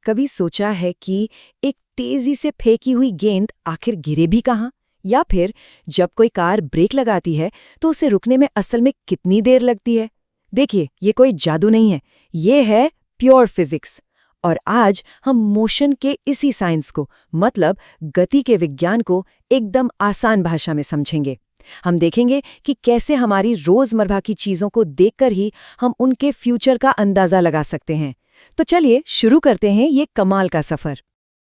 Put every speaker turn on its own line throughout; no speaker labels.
कभी सोचा है कि एक तेजी से फेंकी हुई गेंद आखिर गिरे भी कहाँ? या फिर जब कोई कार ब्रेक लगाती है तो उसे रुकने में असल में कितनी देर लगती है? देखिए, ये कोई जादू नहीं है, ये है प्योर फिजिक्स। और आज हम मोशन के इसी साइंस को, मतलब गति के विज्ञान को एकदम आसान भाषा में समझेंगे। हम देखेंगे कि कैसे हमारी रोजमर्रा की चीजों को देखकर ही हम उनके फ्यूचर का अंदाजा लगा सकते हैं। तो चलिए शुरू करते हैं ये कमाल का सफर।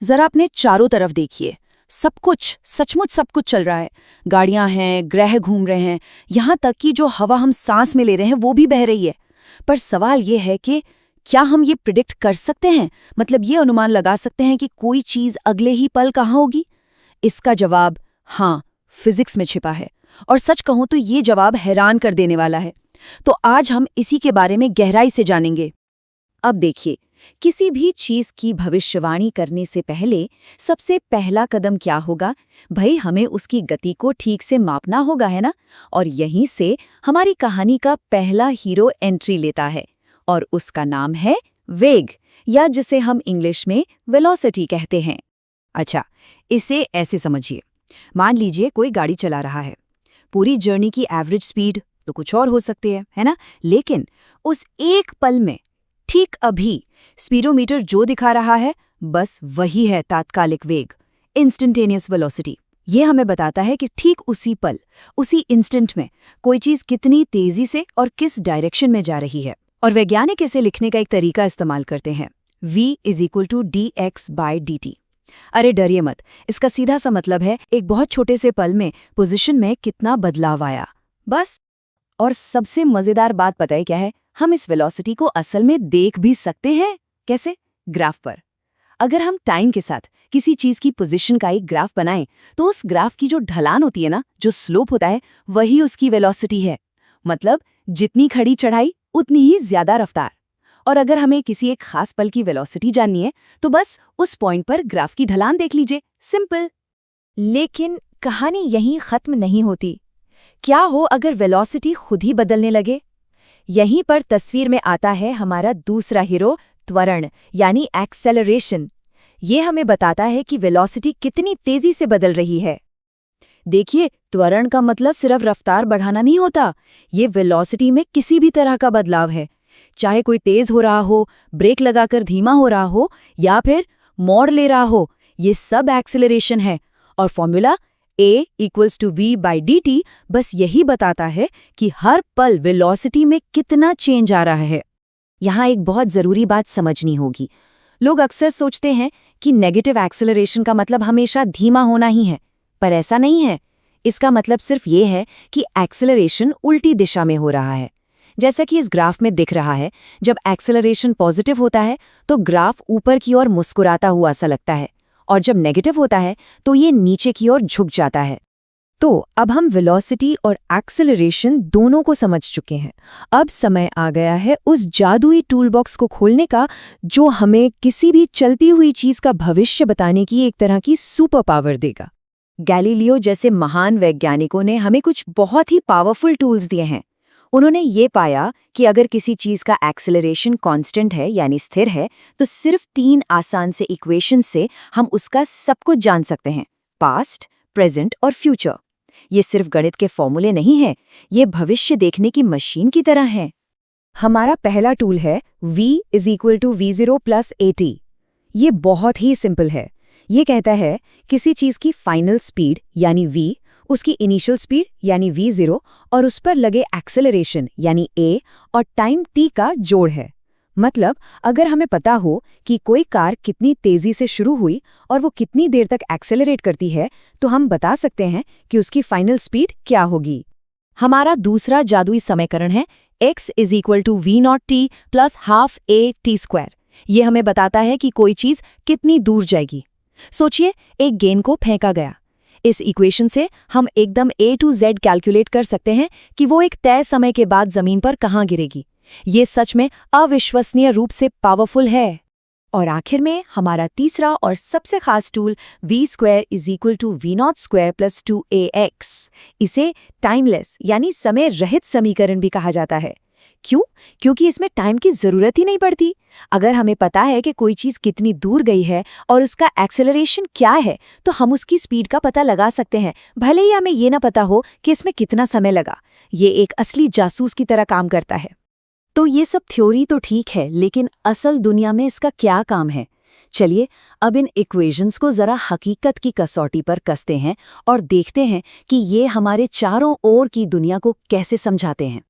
जरा अपने चारों तरफ देखिए, सब कुछ, सचमुच सब कुछ चल रहा है। गाड़ियां हैं, ग्रह घूम रहे हैं, यहाँ तक कि जो हवा हम सांस में ले रहे हैं वो भी बह रही है। पर सवाल ये है कि क्या हम ये प्रिडिक्ट कर सकते हैं, मतलब ये अनुमान लगा सकते हैं कि कोई चीज अगले ही पल कहाँ होगी? इसका जवाब हाँ, फिजिक्स में छिपा है। और सच कहूं तो ये जवाब हैरान कर देने वाला है। तो आज हम इसी के बारे में गहराई से जानेंगे।
अब देखिए, किसी भी चीज की भविष्यवाणी करने से पहले सबसे पहला कदम क्या होगा? भाई, हमें उसकी गति को ठीक से मापना होगा, है ना? और यहीं से हमारी कहानी का पहला हीरो एंट्री लेता है, और उसका नाम है वेग, या जिसे हम इंग्लिश में वेलोसिटी कहते हैं।
अच्छा, इसे ऐसे समझिए। मान लीजिए कोई गाड़ी चला रहा है। पूरी जर्नी की एवरेज स्पीड तो कुछ और हो सकती है ना? लेकिन उस एक पल में, ठीक अभी, स्पीडोमीटर जो दिखा रहा है, बस वही है तात्कालिक वेग, इंस्टेंटेनियस वेलोसिटी। ये हमें बताता है कि ठीक उसी पल, उसी इंस्टेंट में कोई चीज कितनी तेजी से और किस डायरेक्शन में जा रही है। और वैज्ञानिक इसे लिखने का एक तरीका इस्तेमाल करते हैं, v = dx/dt। अरे डरिए मत, इसका सीधा सा मतलब है एक बहुत छोटे से पल में पोजीशन में कितना बदलाव आया, बस।
और सबसे मजेदार बात पता है क्या है? हम इस वेलोसिटी को असल में देख भी सकते हैं। कैसे? ग्राफ पर। अगर हम टाइम के साथ किसी चीज की पोजीशन का एक ग्राफ बनाएं, तो उस ग्राफ की जो ढलान होती है ना, जो स्लोप होता है, वही उसकी वेलोसिटी है। मतलब जितनी खड़ी चढ़ाई उतनी ही ज्यादा रफ्तार। और अगर हमें किसी एक खास पल की वेलोसिटी जाननी है, तो बस उस पॉइंट पर ग्राफ की ढलान देख लीजिए, सिंपल।
लेकिन कहानी यहीं खत्म नहीं होती। क्या हो अगर वेलोसिटी खुद ही बदलने लगे? यहीं पर तस्वीर में आता है हमारा दूसरा हीरो, त्वरण, यानी एक्सेलरेशन। ये हमें बताता है कि वेलोसिटी कितनी तेजी से बदल रही है। देखिए, त्वरण का मतलब सिर्फ रफ्तार बढ़ाना नहीं होता, ये वेलोसिटी में किसी भी तरह का बदलाव है। चाहे कोई तेज हो रहा हो, ब्रेक लगाकर धीमा हो रहा हो, या फिर मोड़ ले रहा हो, ये सब एक्सेलरेशन है। और फॉर्मूला A = v/dt बस यही बताता है कि हर पल वेलोसिटी में कितना चेंज आ रहा है। यहाँ एक बहुत ज़रूरी बात समझनी होगी। लोग अक्सर सोचते हैं कि नेगेटिव एक्सेलरेशन का मतलब हमेशा धीमा होना ही है, पर ऐसा नहीं है। इसका मतलब सिर्फ ये है कि एक्सेलरेशन उल्टी दिशा में हो रहा है। जैसा कि इस ग्राफ में दिख रहा है, जब एक्सेलरेशन पॉजिटिव होता है तो ग्राफ ऊपर की ओर मुस्कुराता हुआ सा लगता है, और जब नेगेटिव होता है तो ये नीचे की ओर झुक जाता है। तो अब हम वेलोसिटी और एक्सेलरेशन दोनों को समझ चुके हैं। अब समय आ गया है उस जादुई टूलबॉक्स को खोलने का, जो हमें किसी भी चलती हुई चीज का भविष्य बताने की एक तरह की सुपर पावर देगा। गैलीलियो जैसे महान वैज्ञानिकों ने हमें कुछ बहुत ही पावरफुल टूल्स दिए हैं। उन्होंने ये पाया कि अगर किसी चीज का एक्सेलरेशन कांस्टेंट है, यानी स्थिर है, तो सिर्फ 3 आसान से इक्वेशन से हम उसका सब कुछ जान सकते हैं, पास्ट, प्रेजेंट और फ्यूचर। ये सिर्फ गणित के फॉर्मूले नहीं है, ये भविष्य देखने की मशीन की तरह है। हमारा पहला टूल है v = v0 + at। ये बहुत ही सिंपल है। ये कहता है किसी चीज की फाइनल स्पीड यानी v, उसकी इनिशियल स्पीड यानी v0 और उस पर लगे एक्सेलरेशन यानी a और टाइम t का जोड़ है। मतलब अगर हमें पता हो कि कोई कार कितनी तेजी से शुरू हुई और वो कितनी देर तक एक्सेलरेट करती है, तो हम बता सकते हैं कि उसकी फाइनल स्पीड क्या होगी। हमारा दूसरा जादुई समीकरण है x = v0t + ½ at²। ये हमें बताता है कि कोई चीज कितनी दूर जाएगी। सोचिए, एक गेंद को फेंका गया। इस इक्वेशन से हम एकदम A to Z कैलकुलेट कर सकते हैं कि वो एक तय समय के बाद जमीन पर कहाँ गिरेगी। ये सच में अविश्वसनीय रूप से पावरफुल है। और आखिर में हमारा तीसरा और सबसे खास टूल v² = v0² + 2ax। इसे टाइमलेस यानी समय रहित समीकरण भी कहा जाता है। क्यों? क्योंकि इसमें टाइम की जरूरत ही नहीं पड़ती। अगर हमें पता है कि कोई चीज कितनी दूर गई है और उसका एक्सेलरेशन क्या है, तो हम उसकी स्पीड का पता लगा सकते हैं, भले ही हमें ये ना पता हो कि इसमें कितना समय लगा। ये एक असली जासूस की तरह काम करता है। तो ये सब थ्योरी तो ठीक है, लेकिन असल दुनिया में इसका क्या काम है? चलिए अब इन इक्वेशंस को जरा हकीकत की कसौटी पर कसते हैं और देखते हैं कि ये हमारे चारों ओर की दुनिया को कैसे समझाते हैं।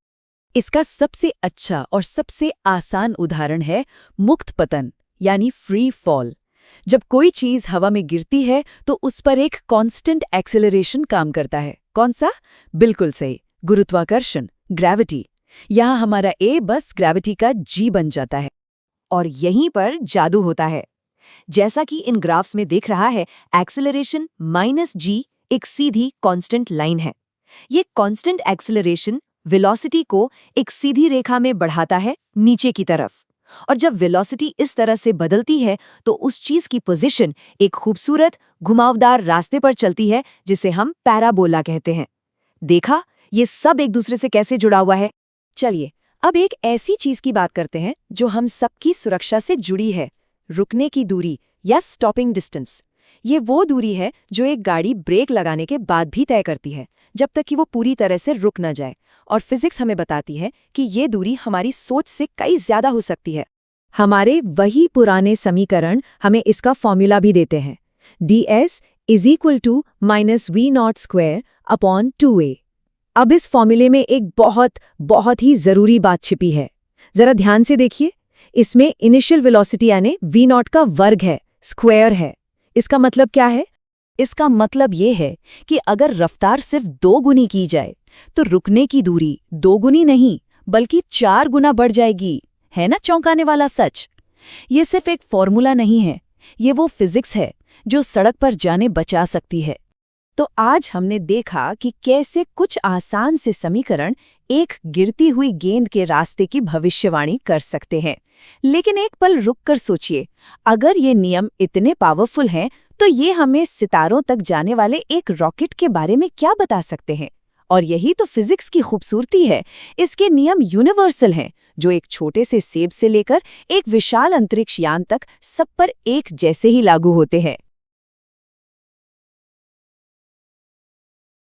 इसका सबसे अच्छा और सबसे आसान उदाहरण है मुक्त पतन यानी फ्री फॉल। जब कोई चीज हवा में गिरती है तो उस पर एक कांस्टेंट एक्सेलरेशन काम करता है। कौन सा? बिल्कुल सही, गुरुत्वाकर्षण, ग्रेविटी। यहाँ हमारा ए बस ग्रेविटी का जी बन जाता है।
और यहीं पर जादू होता है। जैसा कि इन ग्राफ्स में दिख रहा है, एक्सेलरेशन -g एक सीधी कांस्टेंट लाइन है। ये कांस्टेंट एक्सेलरेशन वेलोसिटी को एक सीधी रेखा में बढ़ाता है नीचे की तरफ, और जब वेलोसिटी इस तरह से बदलती है तो उस चीज की पोजीशन एक खूबसूरत घुमावदार रास्ते पर चलती है जिसे हम पैराबोला कहते हैं। देखा, ये सब एक दूसरे से कैसे जुड़ा हुआ है। चलिए अब एक ऐसी चीज की बात करते हैं जो हम सबकी सुरक्षा से जुड़ी है, रुकने की दूरी या स्टॉपिंग डिस्टेंस। ये वो दूरी है जो एक गाड़ी ब्रेक लगाने के बाद भी तय करती है, जब तक कि वो पूरी तरह से रुक न जाए। और फिजिक्स हमें बताती है कि ये दूरी हमारी सोच से कई ज्यादा हो सकती है। हमारे वही पुराने समीकरण हमें इसका फॉर्मूला भी देते हैं। ds = -v0²/2a। अब इस फॉर्मूले में एक बहुत ही जरूरी बात छिपी है। जरा ध्यान से देखिए, इसमें इनिशियल वेलोसिटी यानी v0 का वर्ग है, स्क्वायर है। इसका मतलब क्या है? इसका मतलब ये है कि अगर रफ्तार सिर्फ 2 गुनी की जाए तो रुकने की दूरी 2 गुनी नहीं बल्कि 4 गुना बढ़ जाएगी। है ना चौंकाने वाला सच? ये सिर्फ एक फॉर्मूला नहीं है, ये वो फिजिक्स है जो सड़क पर जाने बचा सकती है। तो आज हमने देखा कि कैसे कुछ आसान से समीकरण एक गिरती हुई गेंद के रास्ते की भविष्यवाणी कर सकते हैं। लेकिन एक पल रुककर सोचिए, अगर ये नियम इतने पावरफुल हैं तो ये हमें सितारों तक जाने वाले एक रॉकेट के बारे में क्या बता सकते हैं? और यही तो फिजिक्स की खूबसूरती है। इसके नियम यूनिवर्सल हैं, जो एक छोटे से सेब से लेकर एक विशाल अंतरिक्ष यान तक सब पर एक जैसे ही लागू होते हैं।